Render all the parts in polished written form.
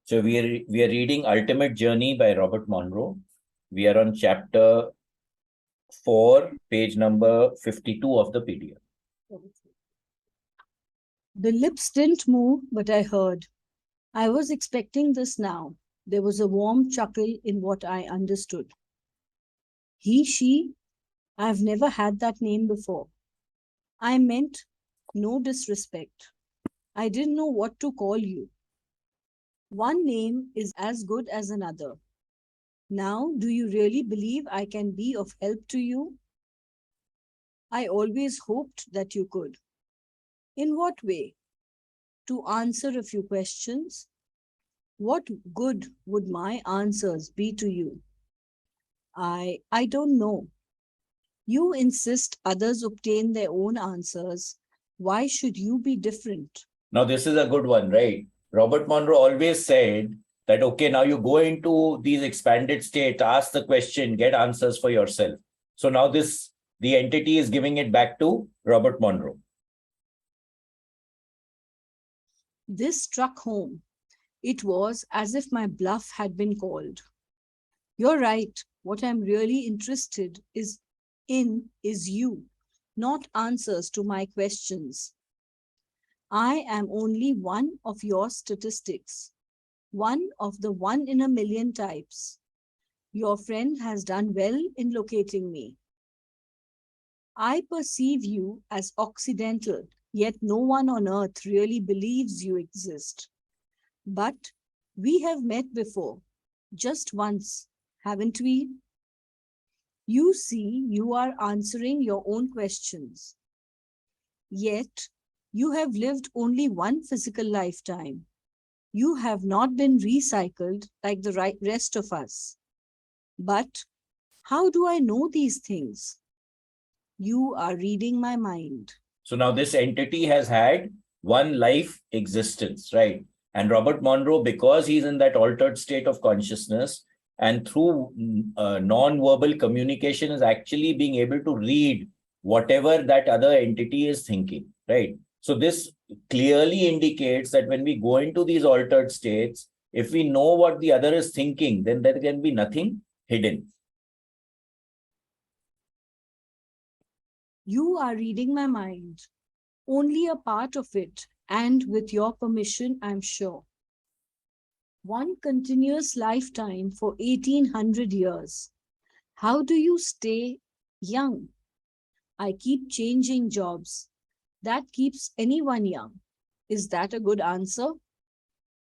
So we are reading Ultimate Journey by Robert Monroe. We are on chapter 4, page number 52 of the PDF. The lips didn't move, but I heard. I was expecting this now. There was a warm chuckle in what I understood. He, she, I've never had that name before. I meant no disrespect. I didn't know what to call you. One name is as good as another. Now, do you really believe I can be of help to you? I always hoped that you could. In what way? To answer a few questions. What good would my answers be to you? I don't know. You insist others obtain their own answers. Why should you be different? Now, this is a good one, right? Robert Monroe always said that, okay, now you go into these expanded states, ask the question, get answers for yourself. So now the entity is giving it back to Robert Monroe. This struck home. It was as if my bluff had been called. You're right. What I'm really interested in is you, not answers to my questions. I am only one of your statistics, one of the 1 in a million types. Your friend has done well in locating me. I perceive you as Occidental, yet no one on earth really believes you exist. But we have met before, just once, haven't we? You see, you are answering your own questions. Yet, you have lived only one physical lifetime. You have not been recycled like the rest of us. But how do I know these things? You are reading my mind. So now this entity has had one life existence, right? And Robert Monroe, because he's in that altered state of consciousness and through non-verbal communication is actually being able to read whatever that other entity is thinking, right? So this clearly indicates that when we go into these altered states, if we know what the other is thinking, then there can be nothing hidden. You are reading my mind. Only a part of it, and with your permission, I'm sure. One continuous lifetime for 1800 years. How do you stay young? I keep changing jobs. That keeps anyone young. Is that a good answer?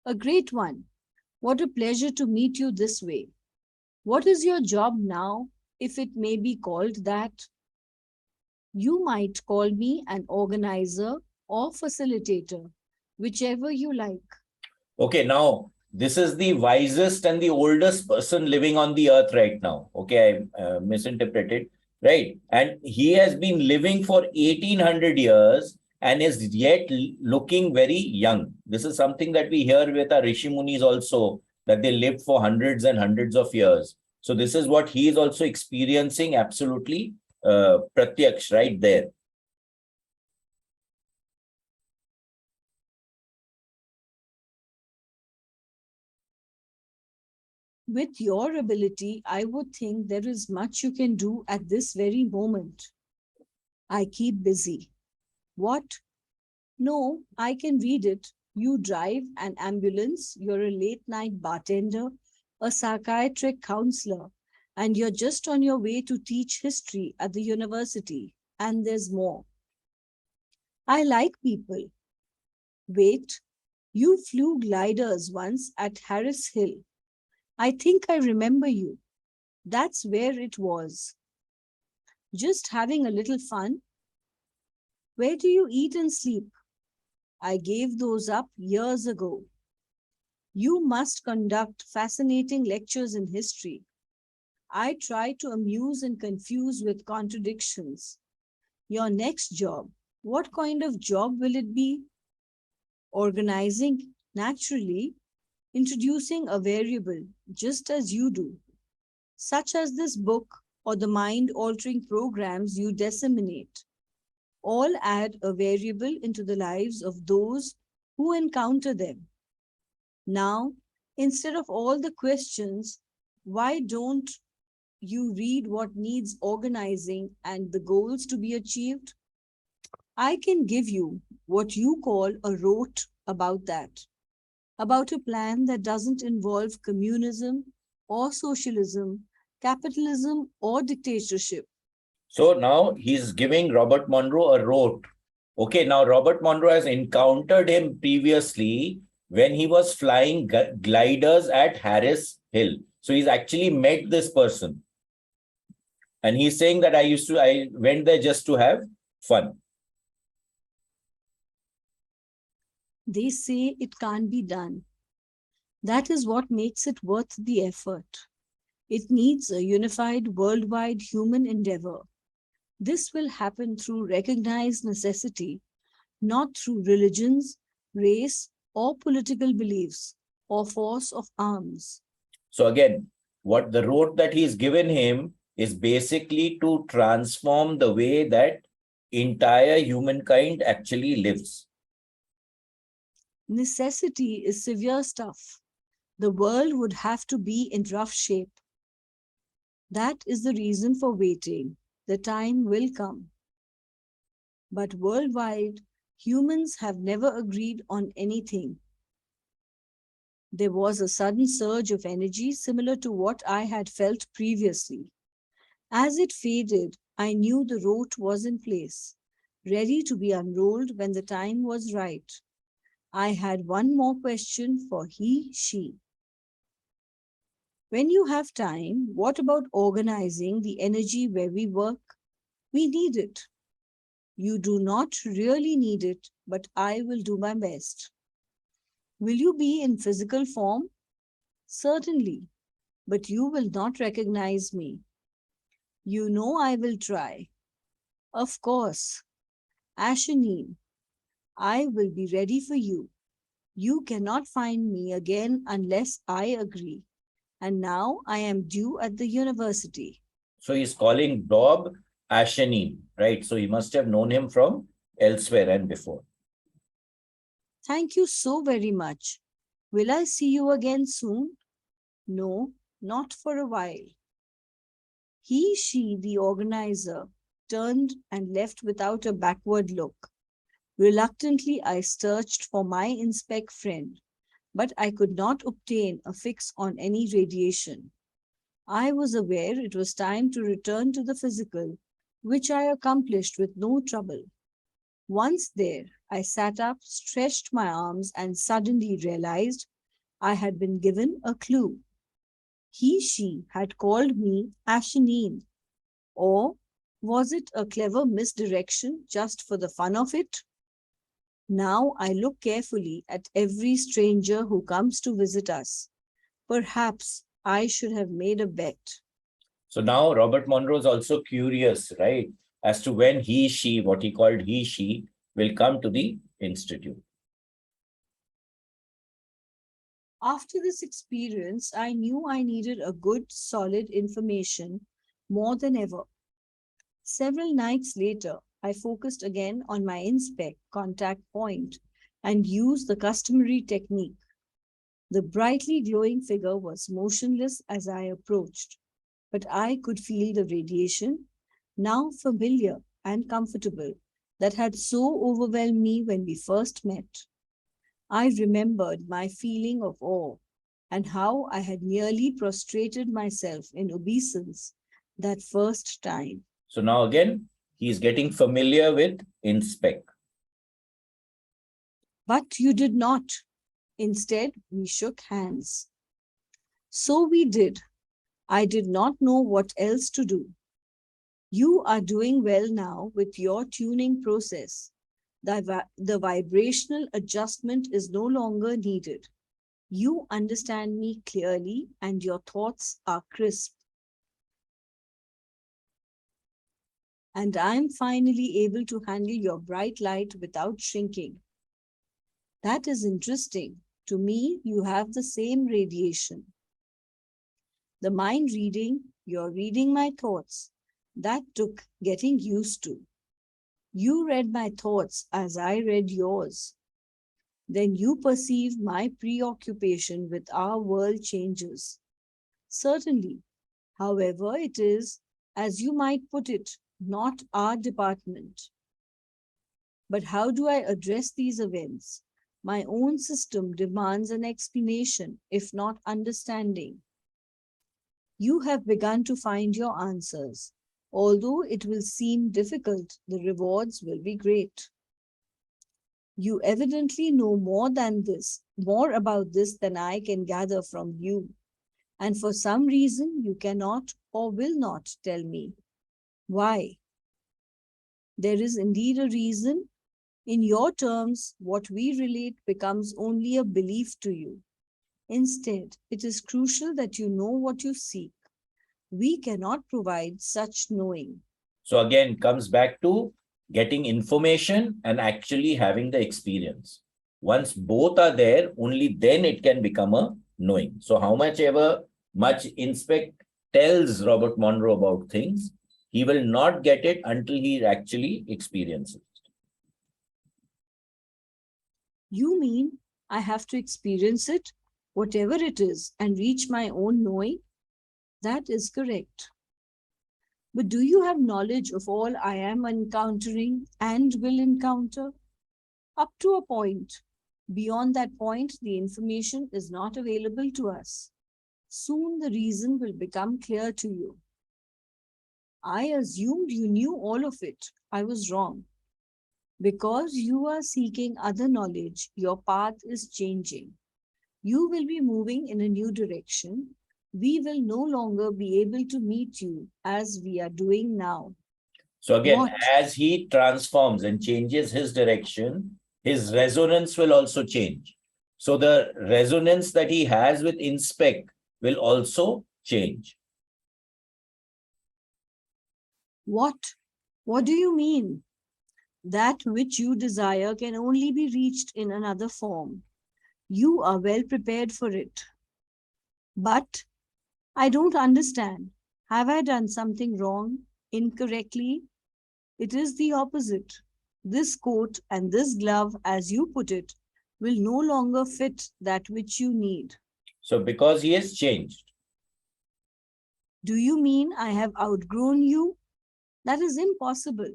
A great one. What a pleasure to meet you this way. What is your job now, if it may be called that? You might call me an organizer or facilitator, whichever you like. Okay, now this is the wisest and the oldest person living on the earth right now. Okay, I misinterpreted, right? And he has been living for 1800 years and is yet looking very young. This is something that we hear with our Rishi Munis also, that they lived for hundreds and hundreds of years. So this is what he is also experiencing absolutely pratyaksh right there. With your ability, I would think there is much you can do at this very moment. I keep busy. What? No, I can read it. You drive an ambulance, you're a late night bartender, a psychiatric counselor, and you're just on your way to teach history at the university. And there's more. I like people. Wait, you flew gliders once at Harris Hill. I think I remember you. That's where it was. Just having a little fun. Where do you eat and sleep? I gave those up years ago. You must conduct fascinating lectures in history. I try to amuse and confuse with contradictions. Your next job, what kind of job will it be? Organizing, naturally, introducing a variable, just as you do, such as this book or the mind-altering programs you disseminate. All add a variable into the lives of those who encounter them. Now, Instead of all the questions, why don't you read what needs organizing and the goals to be achieved? I can give you what you call a rote about that, about a plan that doesn't involve communism or socialism, capitalism or dictatorship. So now he's giving Robert Monroe a rote. Okay, now Robert Monroe has encountered him previously when he was flying gliders at Harris Hill. So he's actually met this person. And he's saying that I went there just to have fun. They say it can't be done. That is what makes it worth the effort. It needs a unified worldwide human endeavor. This will happen through recognized necessity, not through religions, race, or political beliefs, or force of arms. So again, what the road that he's given him is basically to transform the way that entire humankind actually lives. Necessity is severe stuff. The world would have to be in rough shape. That is the reason for waiting. The time will come. But worldwide, humans have never agreed on anything. There was a sudden surge of energy similar to what I had felt previously. As it faded, I knew the rote was in place, ready to be unrolled when the time was right. I had one more question for he, she. When you have time, what about organizing the energy where we work? We need it. You do not really need it, but I will do my best. Will you be in physical form? Certainly, but you will not recognize me. You know I will try. Of course, Ashanine, I will be ready for you. You cannot find me again unless I agree. And now I am due at the university. So he's calling Bob Ashanin, right? So he must have known him from elsewhere and before. Thank you so very much. Will I see you again soon? No, not for a while. He, she, the organizer, turned and left without a backward look. Reluctantly, I searched for my inspec friend, but I could not obtain a fix on any radiation. I was aware it was time to return to the physical, which I accomplished with no trouble. Once there, I sat up, stretched my arms, and suddenly realized I had been given a clue. He, she had called me Ashanine. Or was it a clever misdirection just for the fun of it? Now I look carefully at every stranger who comes to visit us. Perhaps I should have made a bet. So now Robert Monroe is also curious, right, as to when he, she, what he called he, she, will come to the institute. After this experience, I knew I needed a good, solid information more than ever. Several nights later, I focused again on my inspect contact point and used the customary technique. The brightly glowing figure was motionless as I approached, but I could feel the radiation, now familiar and comfortable, that had so overwhelmed me when we first met. I remembered my feeling of awe and how I had nearly prostrated myself in obeisance that first time. So now again, he's getting familiar with inspec. But you did not. Instead, we shook hands. So we did. I did not know what else to do. You are doing well now with your tuning process. The vibrational adjustment is no longer needed. You understand me clearly and your thoughts are crisp. And I'm finally able to handle your bright light without shrinking. That is interesting. To me, you have the same radiation. The mind reading, you're reading my thoughts. That took getting used to. You read my thoughts as I read yours. then you perceive my preoccupation with our world changes. Certainly, however, it is, as you might put it, not our department. But how do I address these events? My own system demands an explanation, if not understanding. You have begun to find your answers. Although it will seem difficult, the rewards will be great. You evidently know more about this than I can gather from you. And for some reason, you cannot or will not tell me. Why? There is indeed a reason. In your terms, what we relate becomes only a belief to you. Instead, it is crucial that you know what you seek. We cannot provide such knowing. So again, comes back to getting information and actually having the experience. Once both are there, only then it can become a knowing. So how much Inspect tells Robert Monroe about things, he will not get it until he actually experiences it. You mean I have to experience it, whatever it is, and reach my own knowing? That is correct. But do you have knowledge of all I am encountering and will encounter? Up to a point. Beyond that point, the information is not available to us. Soon the reason will become clear to you. I assumed you knew all of it. I was wrong. Because you are seeking other knowledge, your path is changing. You will be moving in a new direction. We will no longer be able to meet you as we are doing now. So again, What? as he transforms and changes his direction, his resonance will also change. So the resonance that he has with Inspect will also change. What? What do you mean? That which you desire can only be reached in another form. You are well prepared for it. But I don't understand. Have I done something wrong, incorrectly? It is the opposite. This coat and this glove, as you put it, will no longer fit that which you need. So because he has changed. Do you mean I have outgrown you? That is impossible.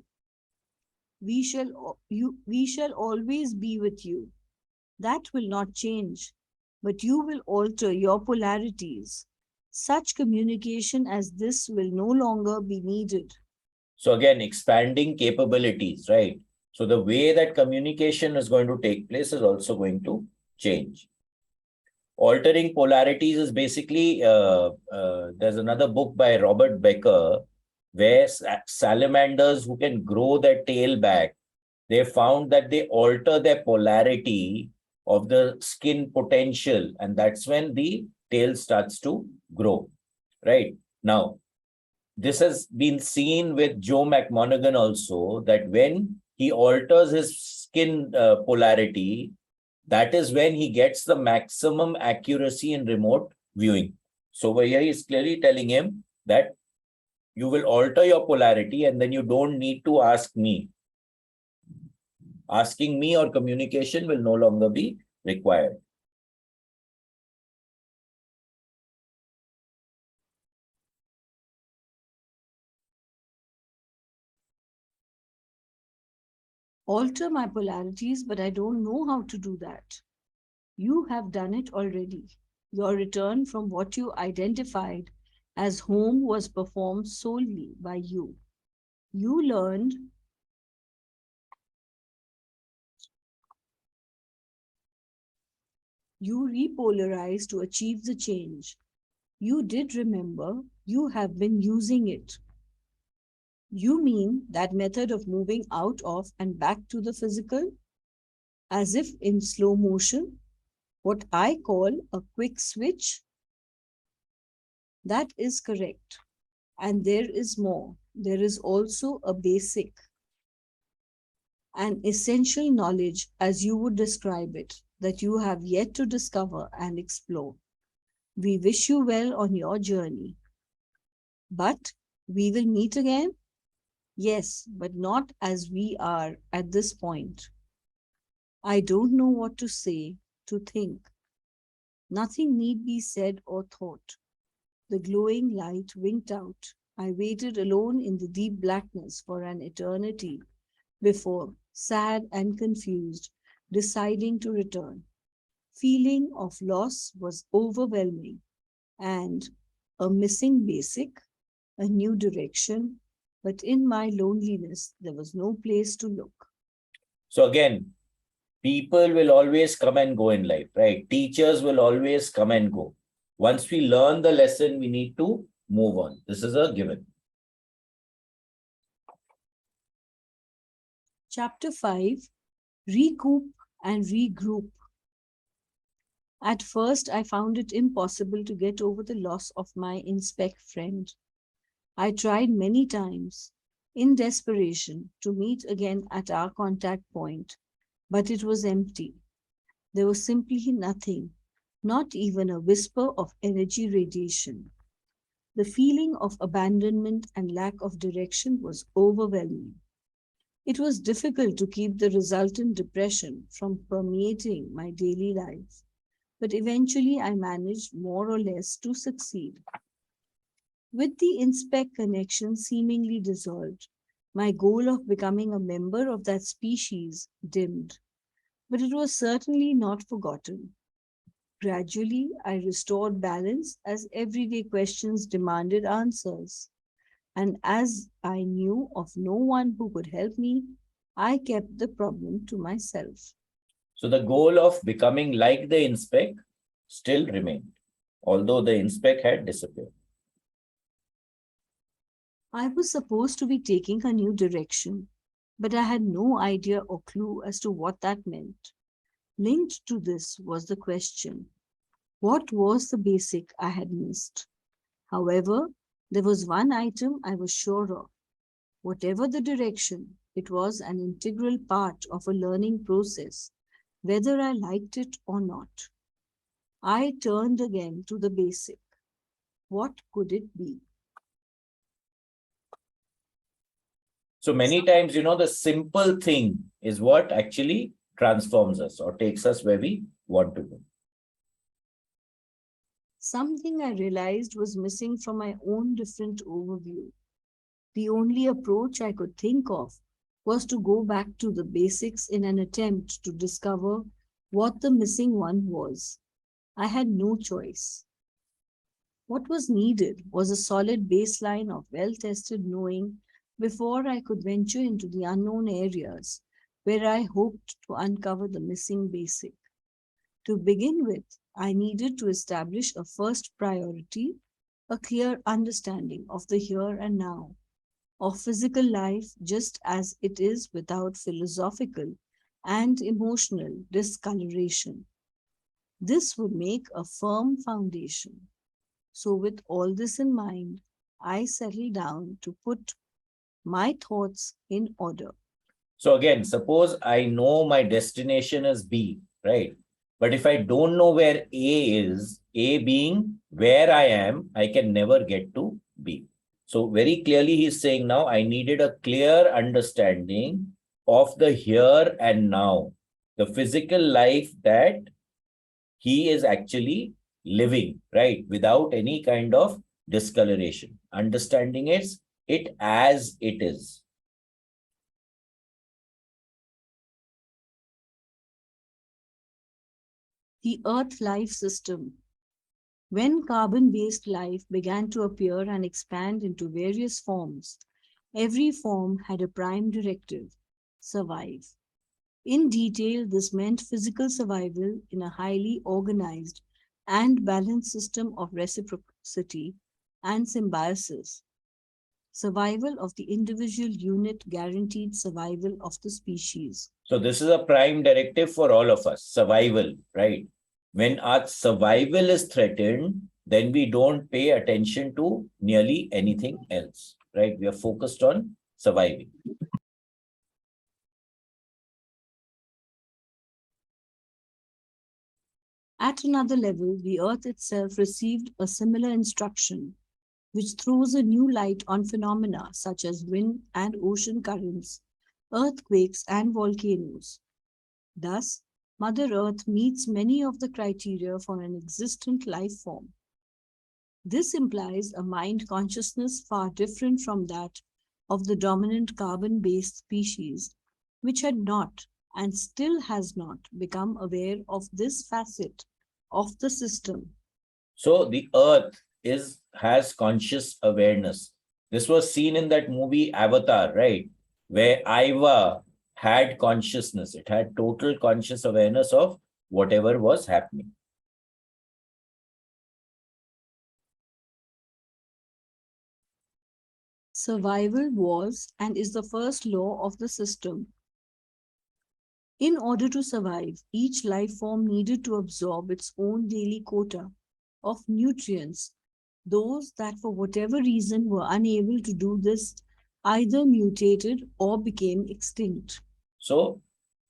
We shall always be with you. That will not change, but you will alter your polarities. Such communication as this will no longer be needed. So again, expanding capabilities, right? So the way that communication is going to take place is also going to change. Altering polarities is basically, there's another book by Robert Becker where salamanders who can grow their tail back, they found that they alter their polarity of the skin potential, and that's when the tail starts to grow, right? Now, this has been seen with Joe McMonaghan also, that when he alters his skin polarity, that is when he gets the maximum accuracy in remote viewing. So over here, he's clearly telling him that you will alter your polarity and then you don't need to ask me. Asking me or communication will no longer be required. Alter my polarities, but I don't know how to do that. You have done it already. Your return from what you identified as home was performed solely by you. You learned You repolarize to achieve the change. You did remember, you have been using it. You mean that method of moving out of and back to the physical, as if in slow motion, what I call a quick switch? That is correct. And there is more. There is also a basic, an essential knowledge, as you would describe it, that you have yet to discover and explore. We wish you well on your journey. But we will meet again? Yes, but not as we are at this point. I don't know what to say, to think. Nothing need be said or thought. The glowing light winked out. I waited alone in the deep blackness for an eternity before, sad and confused, deciding to return. Feeling of loss was overwhelming, and a missing basic, a new direction, but in my loneliness there was no place to look. So again, people will always come and go in life, right? Teachers will always come and go. Once we learn the lesson, we need to move on. This is a given. Chapter 5: Recoup and Regroup. At first, I found it impossible to get over the loss of my inspec friend. I tried many times, in desperation, to meet again at our contact point, but it was empty. There was simply nothing, not even a whisper of energy radiation. The feeling of abandonment and lack of direction was overwhelming. It was difficult to keep the resultant depression from permeating my daily life, but eventually I managed more or less to succeed. With the inspec connection seemingly dissolved, my goal of becoming a member of that species dimmed, but it was certainly not forgotten. Gradually, I restored balance as everyday questions demanded answers. And as I knew of no one who could help me, I kept the problem to myself. So the goal of becoming like the inspec still remained, although the inspec had disappeared. I was supposed to be taking a new direction, but I had no idea or clue as to what that meant. Linked to this was the question: what was the basic I had missed? However, there was one item I was sure of. Whatever the direction, it was an integral part of a learning process, whether I liked it or not. I turned again to the basic. What could it be? So many times, the simple thing is what actually transforms us or takes us where we want to go. Something I realized was missing from my own different overview. The only approach I could think of was to go back to the basics in an attempt to discover what the missing one was. I had no choice. What was needed was a solid baseline of well tested knowing before I could venture into the unknown areas where I hoped to uncover the missing basic. To begin with, I needed to establish a first priority, a clear understanding of the here and now, of physical life just as it is without philosophical and emotional discoloration. This would make a firm foundation. So, with all this in mind, I settled down to put my thoughts in order. So again, suppose I know my destination is B, right? But if I don't know where A is, A being where I am, I can never get to B. So very clearly he's saying now I needed a clear understanding of the here and now, the physical life that he is actually living, right? Without any kind of discoloration. Understanding it as it is. The Earth life system. When carbon based life began to appear and expand into various forms, every form had a prime directive: survive. In detail, this meant physical survival in a highly organized and balanced system of reciprocity and symbiosis. Survival of the individual unit guaranteed survival of the species. So this is a prime directive for all of us, survival, right? When our survival is threatened, then we don't pay attention to nearly anything else, right? We are focused on surviving. At another level, the Earth itself received a similar instruction, which throws a new light on phenomena such as wind and ocean currents, earthquakes, and volcanoes. Thus, Mother Earth meets many of the criteria for an existent life form. This implies a mind consciousness far different from that of the dominant carbon based species, which had not and still has not become aware of this facet of the system. So the earth has conscious awareness. This was seen in that movie Avatar, right? Where Iva had consciousness. It had total conscious awareness of whatever was happening. Survival was and is the first law of the system. In order to survive, each life form needed to absorb its own daily quota of nutrients. Those that, for whatever reason, were unable to do this either mutated or became extinct. So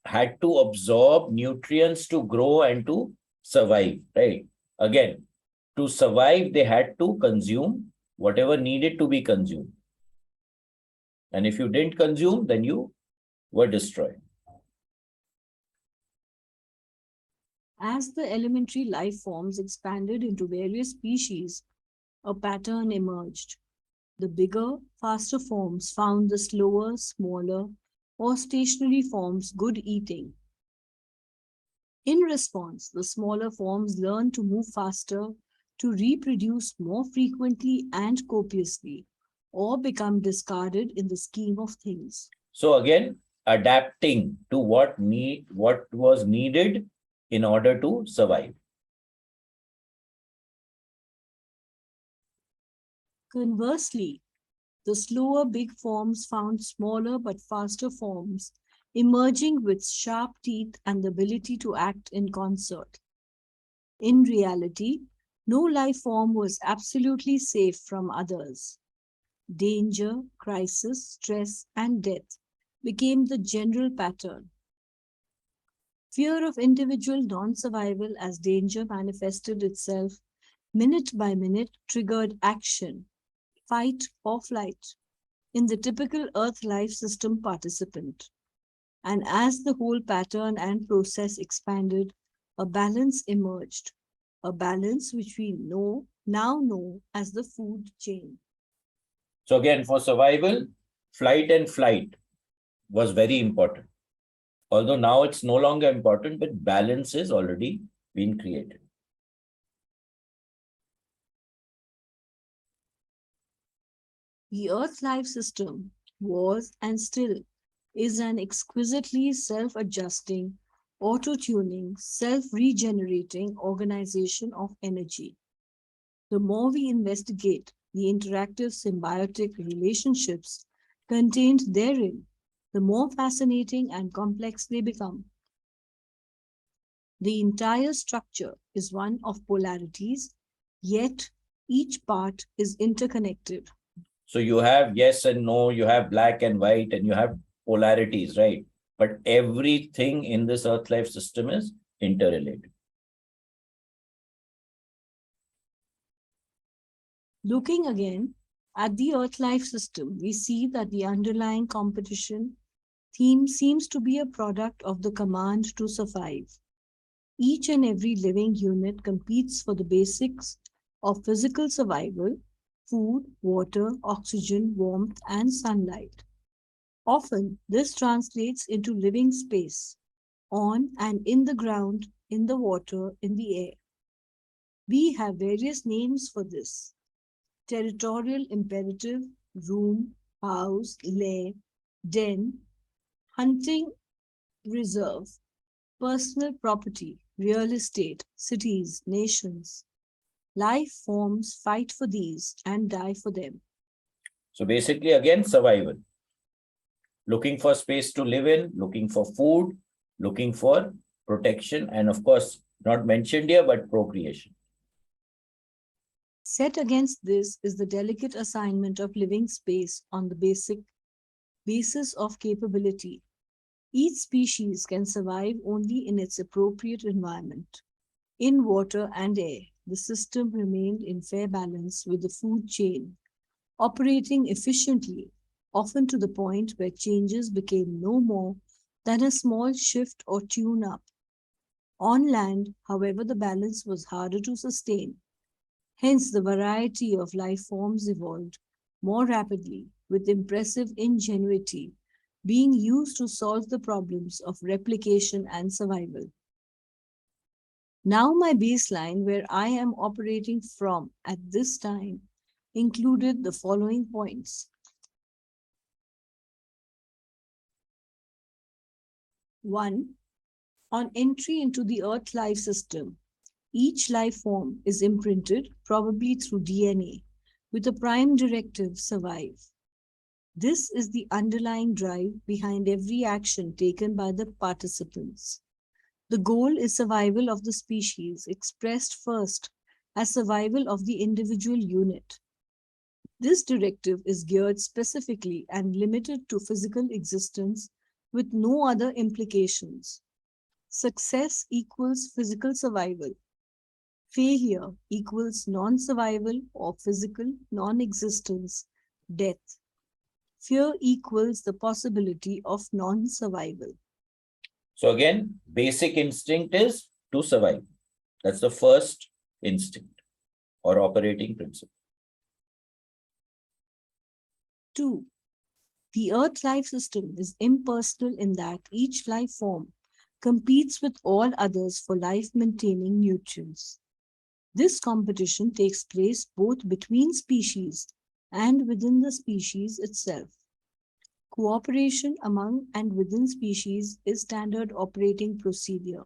had to absorb nutrients to grow and to survive, right? Again, to survive, they had to consume whatever needed to be consumed. And if you didn't consume, then you were destroyed. As the elementary life forms expanded into various species, a pattern emerged. The bigger, faster forms found the slower, smaller, or stationary forms good eating. In response, the smaller forms learned to move faster, to reproduce more frequently and copiously, or become discarded in the scheme of things. So again, adapting to what was needed in order to survive. Conversely, the slower big forms found smaller but faster forms emerging with sharp teeth and the ability to act in concert. In reality, no life form was absolutely safe from others. Danger, crisis, stress, and death became the general pattern. Fear of individual non survival as danger manifested itself minute by minute triggered action, fight or flight, in the typical Earth life system participant. And as the whole pattern and process expanded, a balance emerged, a balance which we now know as the food chain. So again, for survival, flight and flight was very important. Although now it's no longer important, but balance is already been created. The Earth life system was and still is an exquisitely self adjusting, auto tuning, self regenerating organization of energy. The more we investigate the interactive symbiotic relationships contained therein, the more fascinating and complex they become. The entire structure is one of polarities, yet each part is interconnected. So you have yes and no, you have black and white, and you have polarities, right? But everything in this Earth life system is interrelated. Looking again at the Earth life system, we see that the underlying competition theme seems to be a product of the command to survive. Each and every living unit competes for the basics of physical survival: food, water, oxygen, warmth, and sunlight. Often, this translates into living space on and in the ground, in the water, in the air. We have various names for this: territorial imperative, room, house, lair, den, hunting reserve, personal property, real estate, cities, nations. Life forms fight for these and die for them. So basically, again, survival. Looking for space to live in, looking for food, looking for protection, and of course, not mentioned here, but procreation. Set against this is the delicate assignment of living space on the basis of capability. Each species can survive only in its appropriate environment. In water and air, the system remained in fair balance with the food chain, operating efficiently, often to the point where changes became no more than a small shift or tune up. On land, however, the balance was harder to sustain. Hence, the variety of life forms evolved more rapidly, with impressive ingenuity being used to solve the problems of replication and survival. Now, my baseline, where I am operating from at this time, included the following points. 1. On entry into the Earth life system, each life form is imprinted, probably through DNA, with a prime directive: survive. This is the underlying drive behind every action taken by the participants. The goal is survival of the species, expressed first as survival of the individual unit. This directive is geared specifically and limited to physical existence with no other implications. Success equals physical survival. Failure equals non-survival or physical non-existence, death. Fear equals the possibility of non-survival. So again, basic instinct is to survive. That's the first instinct or operating principle. 2. The Earth life system is impersonal in that each life form competes with all others for life-maintaining nutrients. This competition takes place both between species and within the species itself. Cooperation among and within species is standard operating procedure.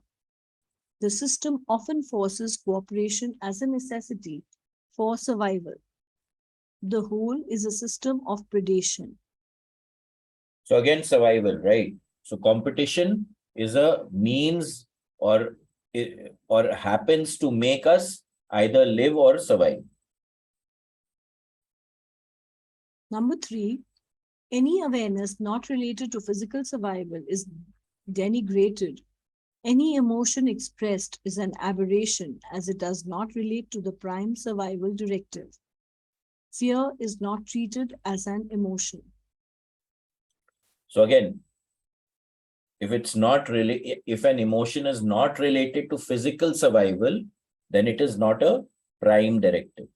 The system often forces cooperation as a necessity for survival. The whole is a system of predation. So again, survival, right? So competition is a means or happens to make us either live or survive. Number 3, any awareness not related to physical survival is denigrated. Any emotion expressed is an aberration as it does not relate to the prime survival directive. Fear is not treated as an emotion. So again, if an emotion is not related to physical survival, then it is not a prime directive.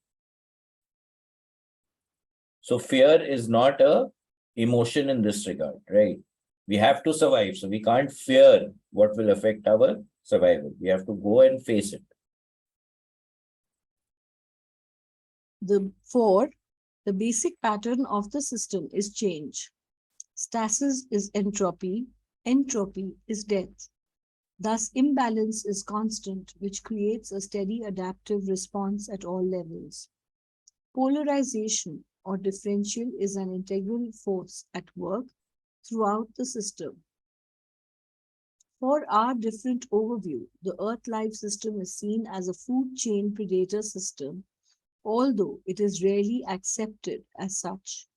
So fear is not a emotion in this regard, right? We have to survive, so we can't fear what will affect our survival. We have to go and face it. 4, the basic pattern of the system is change. Stasis is entropy is death. Thus, imbalance is constant, which creates a steady adaptive response at all levels. Polarization or differential is an integral force at work throughout the system. For our different overview, the Earth life system is seen as a food chain predator system, although it is rarely accepted as such.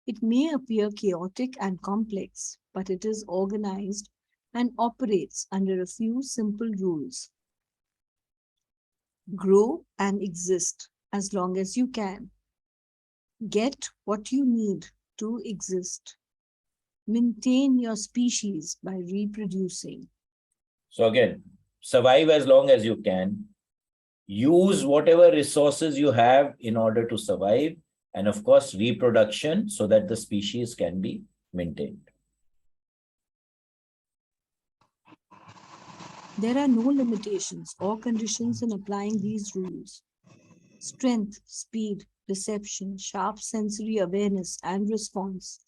It may appear chaotic and complex, but it is organized and operates under a few simple rules. Grow and exist as long as you can. Get what you need to exist. Maintain your species by reproducing. So again, survive as long as you can. Use whatever resources you have in order to survive. And of course, reproduction so that the species can be maintained. There are no limitations or conditions in applying these rules. Strength, speed, perception, sharp sensory awareness, and response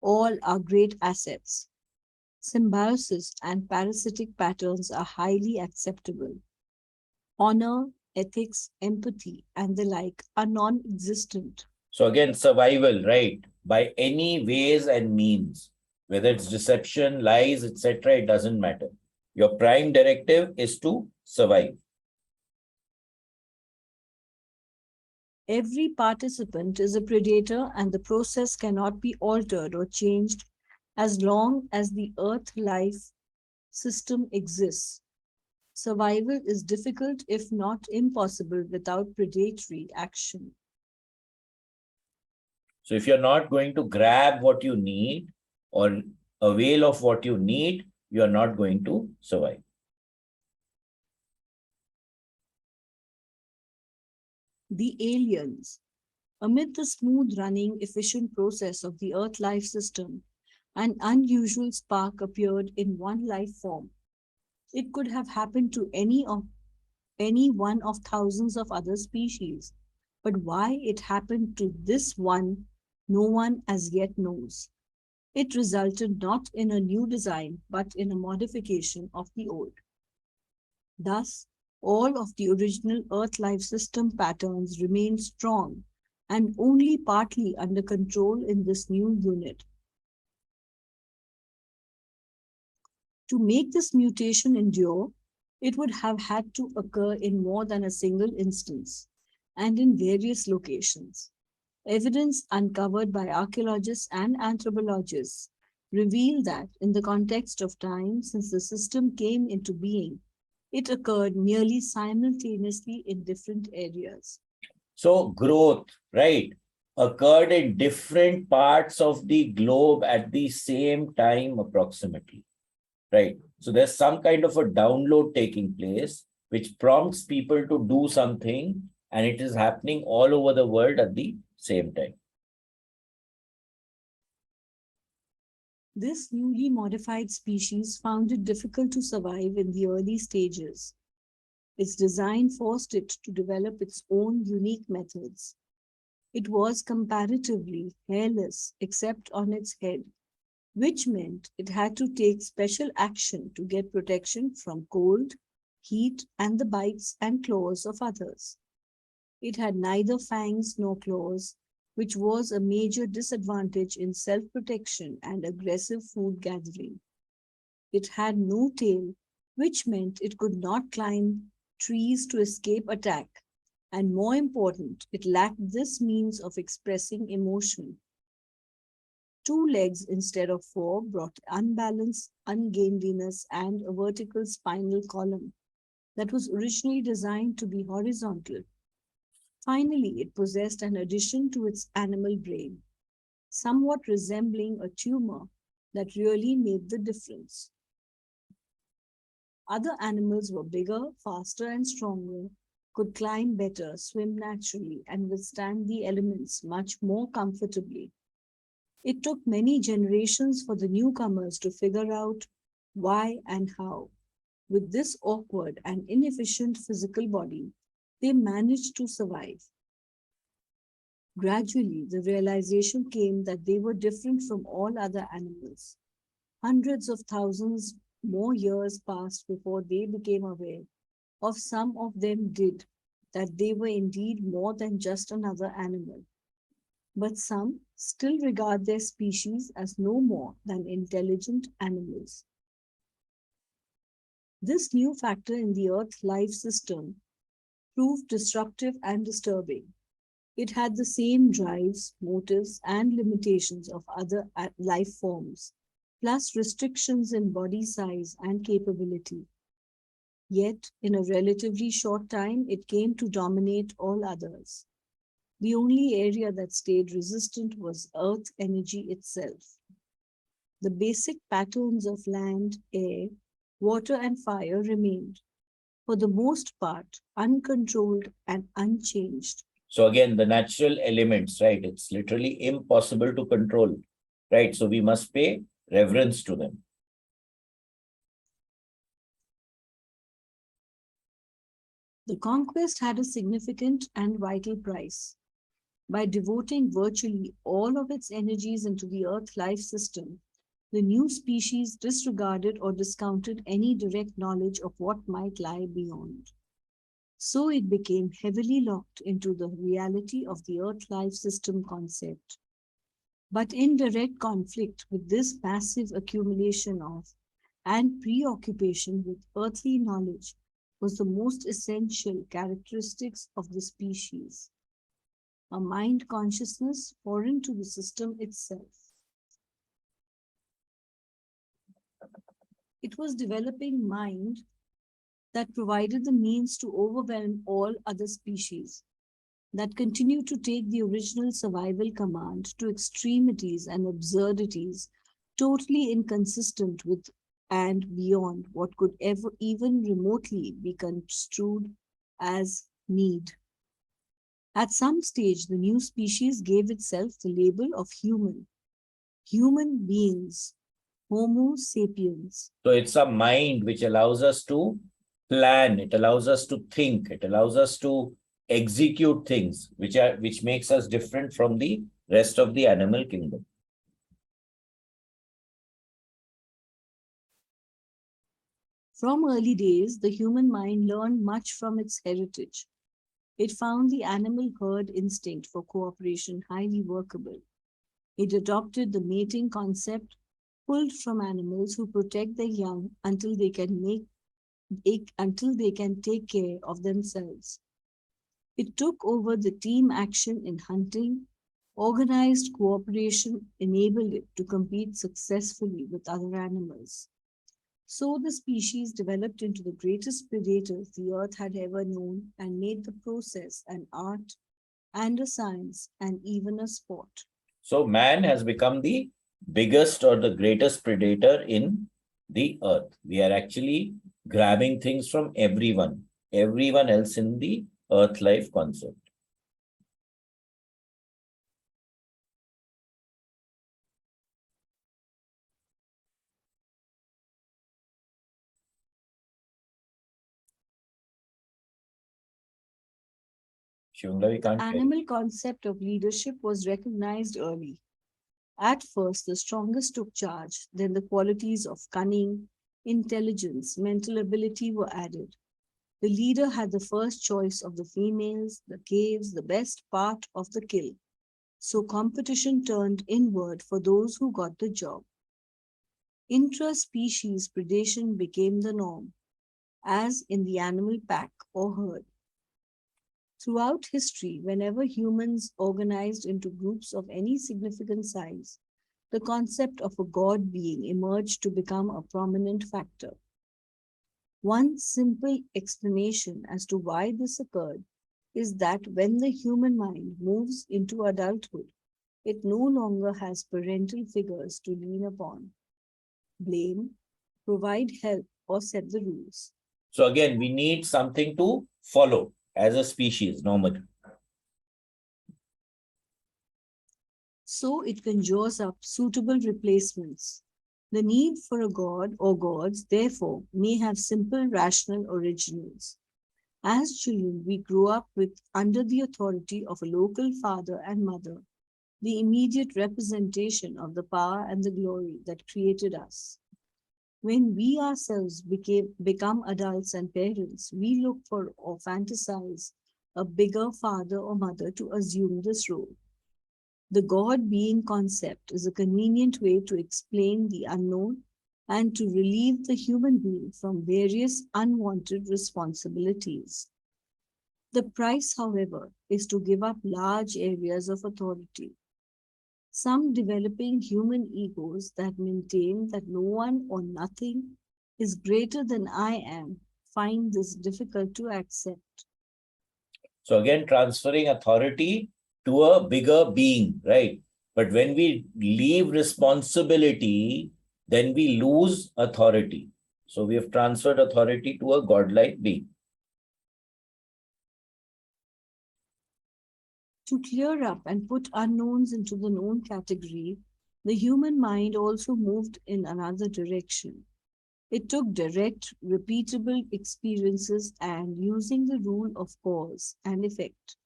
all are great assets. Symbiosis and parasitic patterns are highly acceptable. Honor, ethics, empathy, and the like are non-existent. So again, survival, right? By any ways and means, whether it's deception, lies, etc., it doesn't matter. Your prime directive is to survive. Every participant is a predator, and the process cannot be altered or changed as long as the Earth life system exists. Survival is difficult, if not impossible, without predatory action. So if you're not going to grab what you need or avail of what you need, you are not going to survive. The aliens. Amid the smooth running, efficient process of the Earth life system, an unusual spark appeared in one life form. It could have happened to any one of thousands of other species, but why it happened to this one, no one as yet knows. It resulted not in a new design, but in a modification of the old. Thus, all of the original Earth life system patterns remain strong and only partly under control in this new unit. To make this mutation endure, it would have had to occur in more than a single instance and in various locations. Evidence uncovered by archaeologists and anthropologists reveal that in the context of time since the system came into being, it occurred nearly simultaneously in different areas. So growth, right, occurred in different parts of the globe at the same time approximately, right? So there's some kind of a download taking place, which prompts people to do something, and it is happening all over the world at the same time. This newly modified species found it difficult to survive in the early stages. Its design forced it to develop its own unique methods. It was comparatively hairless except on its head, which meant it had to take special action to get protection from cold, heat, and the bites and claws of others. It had neither fangs nor claws, which was a major disadvantage in self-protection and aggressive food gathering. It had no tail, which meant it could not climb trees to escape attack. And more important, it lacked this means of expressing emotion. Two legs instead of four brought unbalance, ungainliness, and a vertical spinal column that was originally designed to be horizontal. Finally, it possessed an addition to its animal brain, somewhat resembling a tumor that really made the difference. Other animals were bigger, faster, and stronger, could climb better, swim naturally, and withstand the elements much more comfortably. It took many generations for the newcomers to figure out why and how. With this awkward and inefficient physical body, they managed to survive. Gradually, the realization came that they were different from all other animals. Hundreds of thousands more years passed before they became aware of some of them did that they were indeed more than just another animal. But some still regard their species as no more than intelligent animals. This new factor in the Earth life system proved disruptive and disturbing. It had the same drives, motives, and limitations of other life forms, plus restrictions in body size and capability. Yet, in a relatively short time, it came to dominate all others. The only area that stayed resistant was Earth energy itself. The basic patterns of land, air, water, and fire remained, for the most part, uncontrolled and unchanged. So again, the natural elements, right? It's literally impossible to control, right? So we must pay reverence to them. The conquest had a significant and vital price. By devoting virtually all of its energies into the Earth life system, the new species disregarded or discounted any direct knowledge of what might lie beyond. So it became heavily locked into the reality of the Earth life system concept. But in direct conflict with this massive accumulation of and preoccupation with earthly knowledge was the most essential characteristics of the species, a mind consciousness foreign to the system itself. It was developing mind that provided the means to overwhelm all other species, that continued to take the original survival command to extremities and absurdities totally inconsistent with and beyond what could ever even remotely be construed as need. At some stage, the new species gave itself the label of human beings, Homo sapiens. So it's a mind which allows us to plan, it allows us to think, it allows us to execute things which makes us different from the rest of the animal kingdom. From early days, the human mind learned much from its heritage. It found the animal herd instinct for cooperation highly workable. It adopted the mating concept pulled from animals who protect their young until they can take care of themselves. It took over the team action in hunting. Organized cooperation enabled it to compete successfully with other animals. So the species developed into the greatest predators the earth had ever known and made the process an art and a science and even a sport. So man has become the biggest or the greatest predator in the earth. We are actually grabbing things from everyone else in the earth life concept. Shivangla, we The can't hear you. animal concept of leadership was recognized early. At first, the strongest took charge, then the qualities of cunning, intelligence, mental ability were added. The leader had the first choice of the females, the caves, the best part of the kill. So competition turned inward for those who got the job. Intra-species predation became the norm, as in the animal pack or herd. Throughout history, whenever humans organized into groups of any significant size, the concept of a god being emerged to become a prominent factor. One simple explanation as to why this occurred is that when the human mind moves into adulthood, it no longer has parental figures to lean upon, blame, provide help, or set the rules. So again, we need something to follow as a species normally. So it conjures up suitable replacements. The need for a god or gods, therefore, may have simple rational originals. As children, we grow up with under the authority of a local father and mother, the immediate representation of the power and the glory that created us. When we ourselves become adults and parents, we look for or fantasize a bigger father or mother to assume this role. The God being concept is a convenient way to explain the unknown and to relieve the human being from various unwanted responsibilities. The price, however, is to give up large areas of authority. Some developing human egos that maintain that no one or nothing is greater than I am find this difficult to accept. So again, transferring authority to a bigger being, right? But when we leave responsibility, then we lose authority. So we have transferred authority to a godlike being. To clear up and put unknowns into the known category, the human mind also moved in another direction. It took direct, repeatable experiences and, using the rule of cause and effect,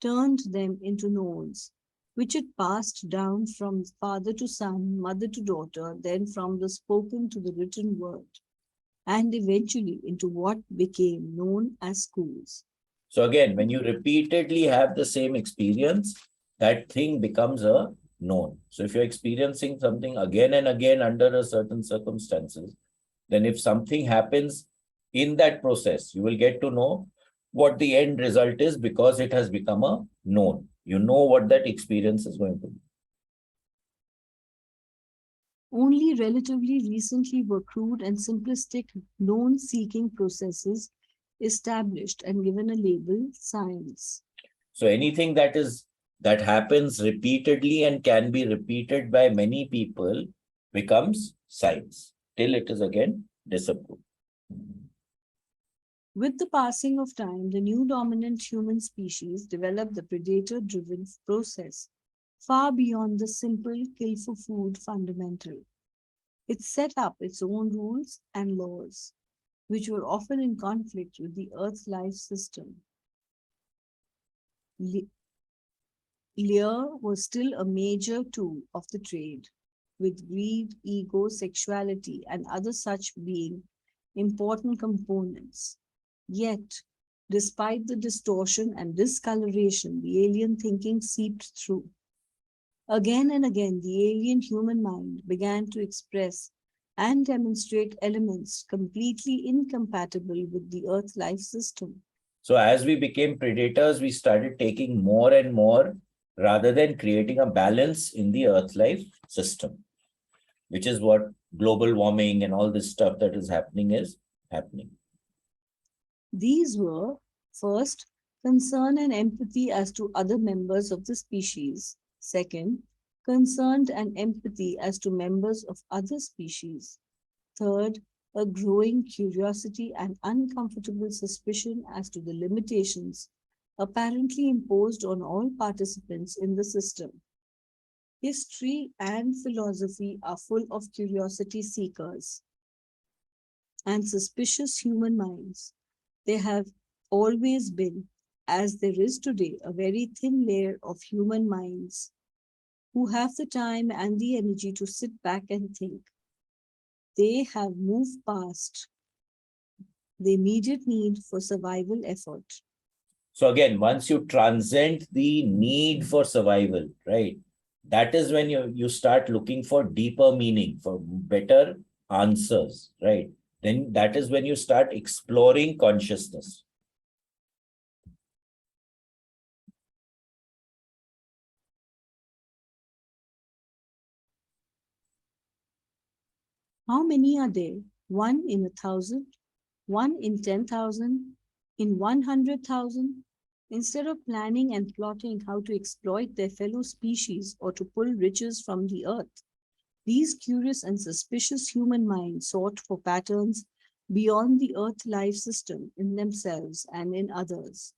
turned them into knowns, which it passed down from father to son, mother to daughter, then from the spoken to the written word, and eventually into what became known as schools. So again, when you repeatedly have the same experience, that thing becomes a known. So if you're experiencing something again and again under a certain circumstances, then if something happens in that process, you will get to know what the end result is because it has become a known. You know what that experience is going to be. Only relatively recently were crude and simplistic known seeking processes established and given a label science. So anything that happens repeatedly and can be repeated by many people becomes science, till it is again disapproved. With the passing of time, the new dominant human species developed the predator driven process far beyond the simple kill for food fundamental. It set up its own rules and laws, which were often in conflict with the Earth's life system. Lear was still a major tool of the trade, with greed, ego, sexuality, and other such being important components. Yet, despite the distortion and discoloration, the alien thinking seeped through. Again and again, the alien human mind began to express and demonstrate elements completely incompatible with the Earth life system. So as we became predators, we started taking more and more rather than creating a balance in the Earth life system, which is what global warming and all this stuff that is happening. These were, first, concern and empathy as to other members of the species. Second, concern and empathy as to members of other species. Third, a growing curiosity and uncomfortable suspicion as to the limitations apparently imposed on all participants in the system. History and philosophy are full of curiosity seekers and suspicious human minds. They have always been, as there is today, a very thin layer of human minds who have the time and the energy to sit back and think. They have moved past the immediate need for survival effort. So again, once you transcend the need for survival, right, that is when you start looking for deeper meaning, for better answers, right? Then that is when you start exploring consciousness. How many are there? 1 in 1,000? 1 in 10,000? In 100,000? Instead of planning and plotting how to exploit their fellow species or to pull riches from the earth, these curious and suspicious human minds sought for patterns beyond the earth life system in themselves and in others.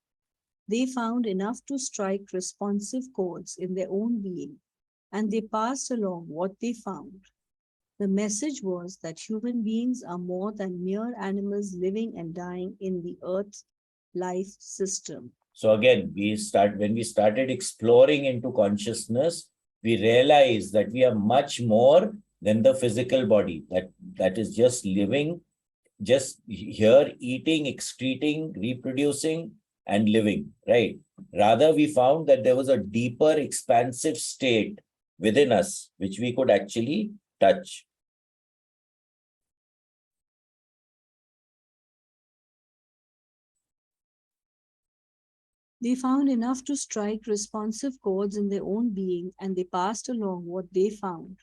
They found enough to strike responsive chords in their own being, and they passed along what they found. The message was that human beings are more than mere animals living and dying in the earth's life system. So again, when we started exploring into consciousness, we realized that we are much more than the physical body that is just living, just here, eating, excreting, reproducing, and living, right? Rather, we found that there was a deeper, expansive state within us, which we could actually touch. They found enough to strike responsive chords in their own being, and they passed along what they found.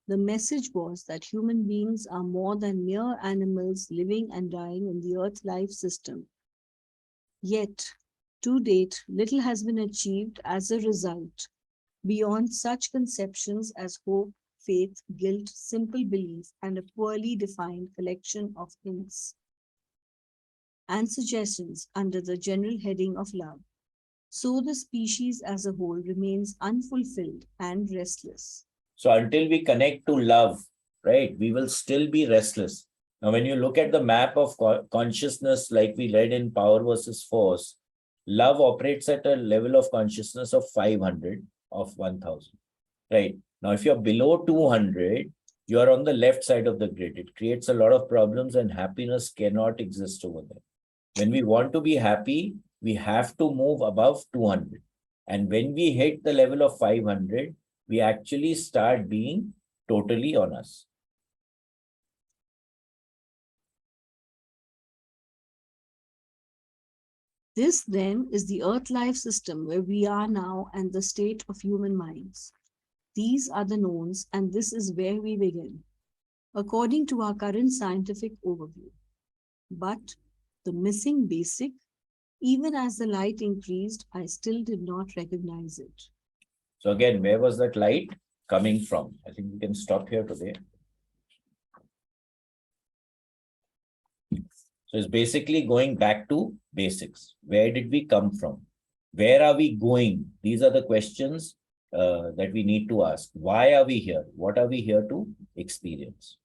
The message was that human beings are more than mere animals living and dying in the earth life system. Yet, to date, little has been achieved as a result, beyond such conceptions as hope, faith, guilt, simple belief, and a poorly defined collection of hints and suggestions under the general heading of love. So the species as a whole remains unfulfilled and restless. So until we connect to love, right, we will still be restless. Now, when you look at the map of consciousness, like we read in Power versus Force, love operates at a level of consciousness of 500 of 1000, right? Now, if you're below 200, you are on the left side of the grid. It creates a lot of problems and happiness cannot exist over there. When we want to be happy, we have to move above 200. And when we hit the level of 500, we actually start being totally on us. This then is the earth life system where we are now and the state of human minds. These are the knowns, and this is where we begin, according to our current scientific overview. But the missing basic, even as the light increased, I still did not recognize it. So again, where was that light? coming from? I think we can stop here today. So it's basically going back to basics. Where did we come from? Where are we going? These are the questions that we need to ask. Why are we here? What are we here to experience?